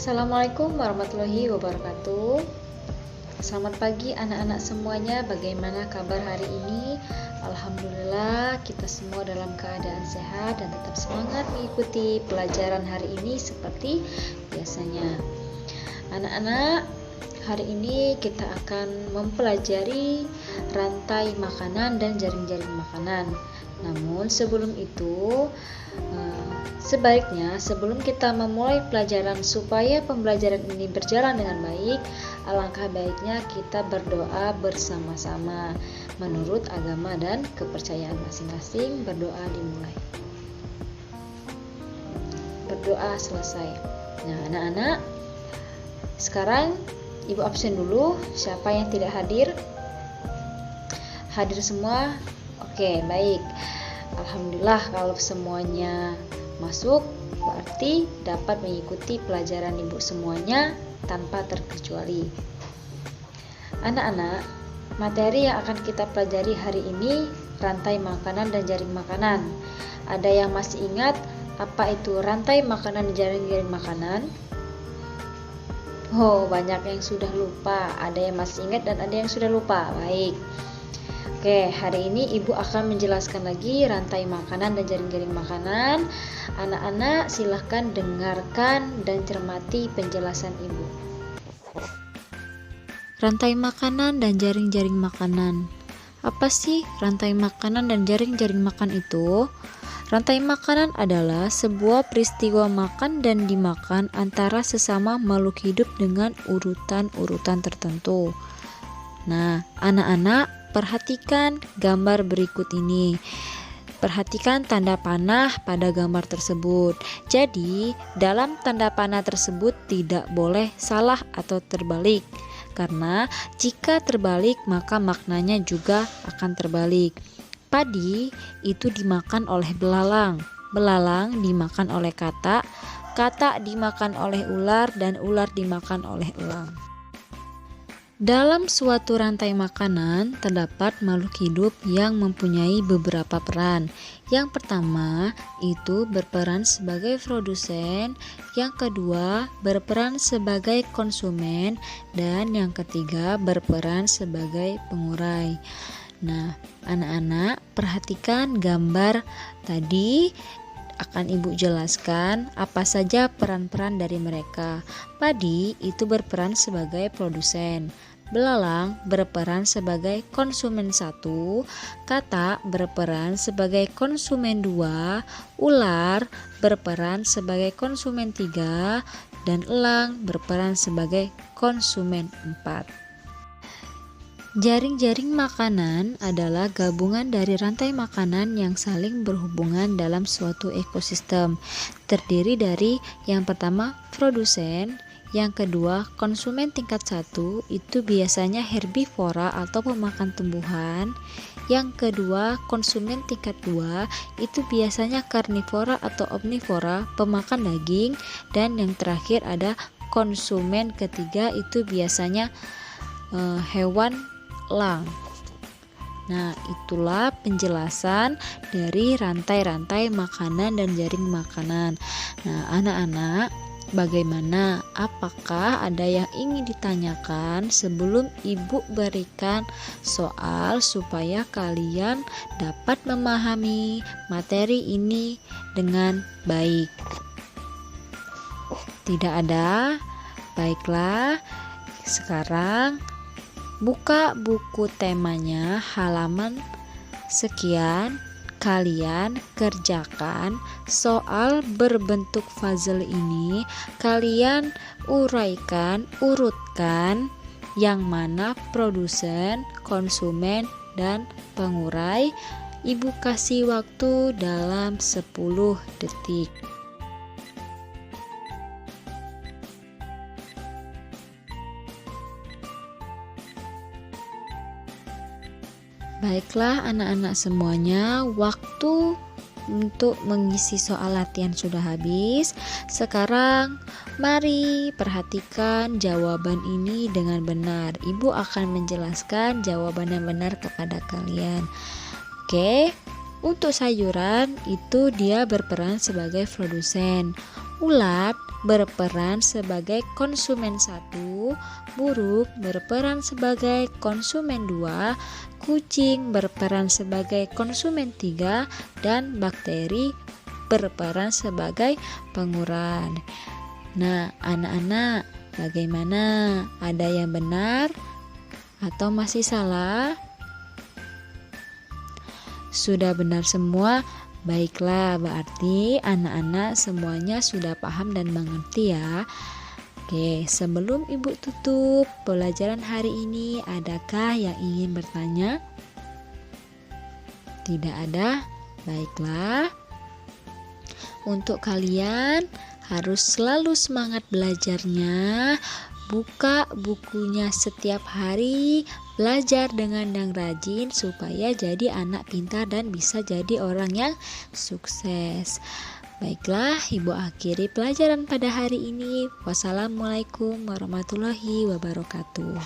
Assalamualaikum warahmatullahi wabarakatuh. Selamat pagi anak-anak semuanya. Bagaimana kabar hari ini? Alhamdulillah kita semua dalam keadaan sehat dan tetap semangat mengikuti pelajaran hari ini seperti biasanya. Anak-anak, hari ini kita akan mempelajari rantai makanan dan jaring-jaring makanan. Namun sebelum itu, sebaiknya sebelum kita memulai pelajaran supaya pembelajaran ini berjalan dengan baik, alangkah baiknya kita berdoa bersama-sama menurut agama dan kepercayaan masing-masing. Berdoa dimulai. Berdoa selesai. Nah, anak-anak, sekarang Ibu absen dulu. Siapa yang tidak hadir? Hadir semua? Oke, baik. Alhamdulillah kalau semuanya masuk, berarti dapat mengikuti pelajaran Ibu semuanya tanpa terkecuali. Anak-anak, materi yang akan kita pelajari hari ini rantai makanan dan jaring makanan. Ada yang masih ingat apa itu rantai makanan dan jaring-jaring makanan? Oh, banyak yang sudah lupa. Ada yang masih ingat dan ada yang sudah lupa. Baik. Oke, hari ini Ibu akan menjelaskan lagi rantai makanan dan jaring-jaring makanan. Anak-anak silahkan dengarkan dan cermati penjelasan Ibu. Rantai makanan dan jaring-jaring makanan. Apa sih rantai makanan dan jaring-jaring makan itu? Rantai makanan adalah sebuah peristiwa makan dan dimakan antara sesama makhluk hidup dengan urutan-urutan tertentu. Nah, anak-anak, perhatikan gambar berikut ini. Perhatikan tanda panah pada gambar tersebut. Jadi, dalam tanda panah tersebut tidak boleh salah atau terbalik. Karena jika terbalik, maka maknanya juga akan terbalik. Padi itu dimakan oleh belalang. Belalang dimakan oleh katak. Katak dimakan oleh ular dan ular dimakan oleh elang. Dalam suatu rantai makanan, terdapat makhluk hidup yang mempunyai beberapa peran. Yang pertama, itu berperan sebagai produsen, yang kedua, berperan sebagai konsumen, dan yang ketiga, berperan sebagai pengurai. Nah, anak-anak, perhatikan gambar tadi. Akan Ibu jelaskan apa saja peran-peran dari mereka. Padi itu berperan sebagai produsen. Belalang berperan sebagai konsumen 1, katak berperan sebagai konsumen 2, ular berperan sebagai konsumen 3, dan elang berperan sebagai konsumen 4. Jaring-jaring makanan adalah gabungan dari rantai makanan yang saling berhubungan dalam suatu ekosistem. Terdiri dari yang pertama produsen, yang kedua konsumen tingkat 1, itu biasanya herbivora atau pemakan tumbuhan. Yang kedua konsumen tingkat 2, itu biasanya karnivora atau omnivora, pemakan daging. Dan yang terakhir ada konsumen ketiga, itu biasanya hewan elang. Nah, itulah penjelasan dari rantai-rantai makanan dan jaring makanan. Nah, anak-anak, bagaimana? Apakah ada yang ingin ditanyakan sebelum Ibu berikan soal supaya kalian dapat memahami materi ini dengan baik? Tidak ada? Baiklah, sekarang buka buku temanya halaman sekian. Kalian kerjakan soal berbentuk puzzle ini. Kalian urutkan yang mana produsen, konsumen, dan pengurai. Ibu kasih waktu dalam 10 detik. Baiklah anak-anak semuanya, waktu untuk mengisi soal latihan sudah habis. Sekarang mari perhatikan jawaban ini dengan benar. Ibu akan menjelaskan jawaban yang benar kepada kalian. Oke, untuk sayuran itu dia berperan sebagai produsen. Ulat berperan sebagai konsumen 1, burung berperan sebagai konsumen 2, kucing berperan sebagai konsumen 3, dan bakteri berperan sebagai penguran. Nah, anak-anak, bagaimana? Ada yang benar atau masih salah? Sudah benar semua? Baiklah, berarti anak-anak semuanya sudah paham dan mengerti ya. Oke, sebelum Ibu tutup pelajaran hari ini, adakah yang ingin bertanya? Tidak ada? Baiklah. Untuk kalian harus selalu semangat belajarnya. Buka bukunya setiap hari, belajar dengan yang rajin supaya jadi anak pintar dan bisa jadi orang yang sukses. Baiklah, Ibu akhiri pelajaran pada hari ini. Wassalamualaikum warahmatullahi wabarakatuh.